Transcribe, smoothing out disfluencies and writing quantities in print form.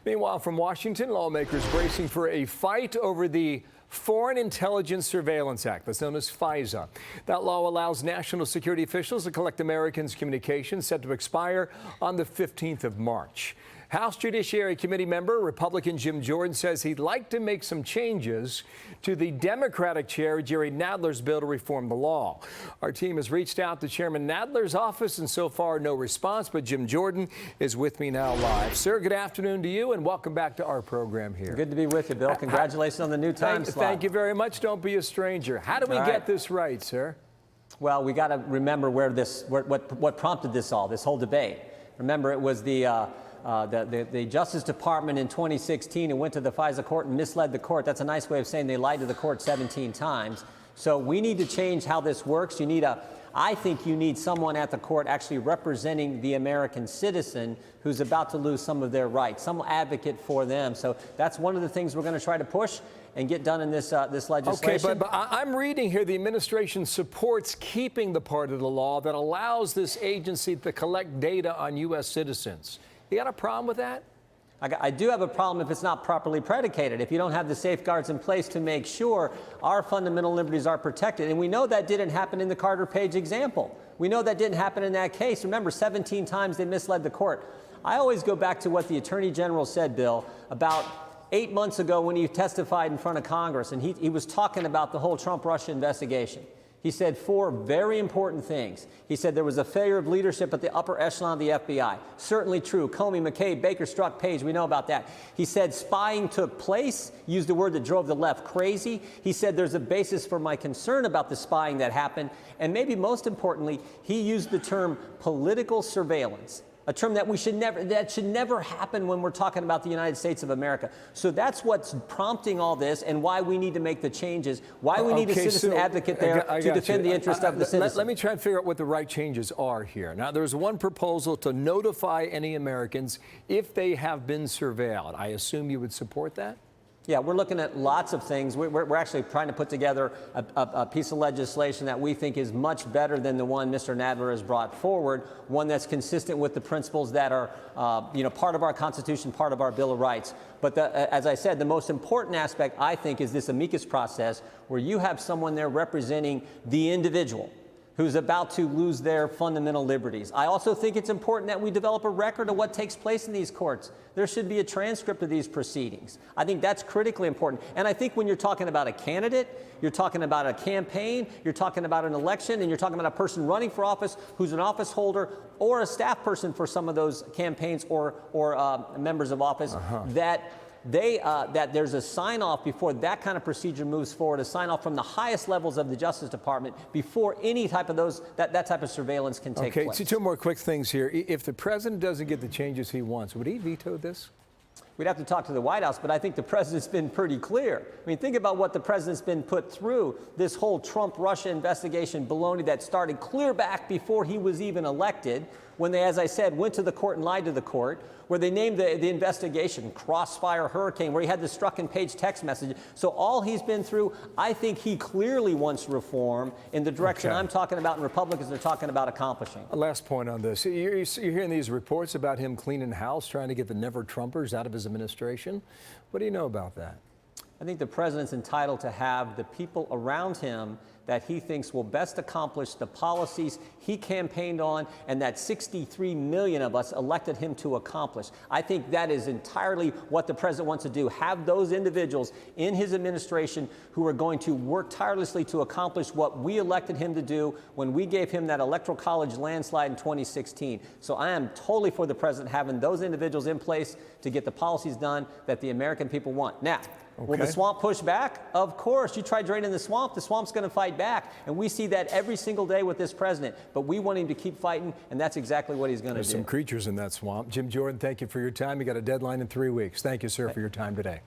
Meanwhile, from Washington, lawmakers bracing for a fight over the Foreign Intelligence Surveillance Act, that's known as FISA. That law allows national security officials to collect Americans' communications, set to expire on the 15th of March. House Judiciary Committee member, Republican Jim Jordan, says he'd like to make some changes to the Democratic chair, Jerry Nadler's bill to reform the law. Our team has reached out to Chairman Nadler's office, and so far no response, but Jim Jordan is with me now live. Sir, good afternoon to you, and welcome back to our program here. Good to be with you, Bill. Congratulations on the new time slot. Thank you very much. Don't be a stranger. How do we get this right, sir? Well, we got to remember what prompted this whole debate. Remember, it was the Justice Department in 2016 who went to the FISA court and misled the court. That's a nice way of saying they lied to the court 17 times. So we need to change how this works. I think you need someone at the court actually representing the American citizen who's about to lose some of their rights, some advocate for them. So that's one of the things we're going to try to push and get done in this legislation. Okay, but I'm reading here the administration supports keeping the part of the law that allows this agency to collect data on U.S. citizens. You got a problem with that? I do have a problem if it's not properly predicated, if you don't have the safeguards in place to make sure our fundamental liberties are protected. And we know that didn't happen in the Carter Page example. We know that didn't happen in that case. Remember, 17 times they misled the court. I always go back to what the Attorney General said, Bill, about 8 months ago when he testified in front of Congress, and he was talking about the whole Trump-Russia investigation. He said 4 very important things. He said there was a failure of leadership at the upper echelon of the FBI. Certainly true. Comey, McCabe, Baker, Strzok, Page, we know about that. He said spying took place, used a word that drove the left crazy. He said there's a basis for my concern about the spying that happened. And maybe most importantly, he used the term political surveillance, a term that should never happen when we're talking about the United States of America. So that's what's prompting all this and why we need to make the changes, why we need a citizen advocate there to defend the interest of the citizen. Let me try and figure out what the right changes are here. Now, there's one proposal to notify any Americans if they have been surveilled. I assume you would support that? Yeah, we're looking at lots of things. We're actually trying to put together a piece of legislation that we think is much better than the one Mr. Nadler has brought forward, one that's consistent with the principles that are part of our Constitution, part of our Bill of Rights. But as I said, the most important aspect, I think, is this amicus process where you have someone there representing the individual who's about to lose their fundamental liberties. I also think it's important that we develop a record of what takes place in these courts. There should be a transcript of these proceedings. I think that's critically important. And I think when you're talking about a candidate, you're talking about a campaign, you're talking about an election, and you're talking about a person running for office who's an office holder or a staff person for some of those campaigns or members of office, that there's a sign-off before that kind of procedure moves forward, a sign-off from the highest levels of the Justice Department before any type of that type of surveillance can take place. Okay, so 2 more quick things here. If the president doesn't get the changes he wants, would he veto this? We'd have to talk to the White House, but I think the president's been pretty clear. I mean, think about what the president's been put through, this whole Trump-Russia investigation baloney that started clear back before he was even elected, when they, as I said, went to the court and lied to the court, where they named the investigation Crossfire Hurricane, where he had the Strzok and Page text message. So all he's been through, I think he clearly wants reform in the direction I'm talking about and Republicans are talking about accomplishing. Last point on this. You're hearing these reports about him cleaning house, trying to get the never-Trumpers out of his administration. What do you know about that? I think the president's entitled to have the people around him that he thinks will best accomplish the policies he campaigned on and that 63 million of us elected him to accomplish. I think that is entirely what the president wants to do, have those individuals in his administration who are going to work tirelessly to accomplish what we elected him to do when we gave him that electoral college landslide in 2016. So I am totally for the president having those individuals in place to get the policies done that the American people want. Now, will the swamp push back? Of course. You try draining the swamp's going to fight back. And we see that every single day with this president. But we want him to keep fighting, and that's exactly what he's going to do. There's some creatures in that swamp. Jim Jordan, thank you for your time. You got a deadline in 3 weeks. Thank you, sir, for your time today.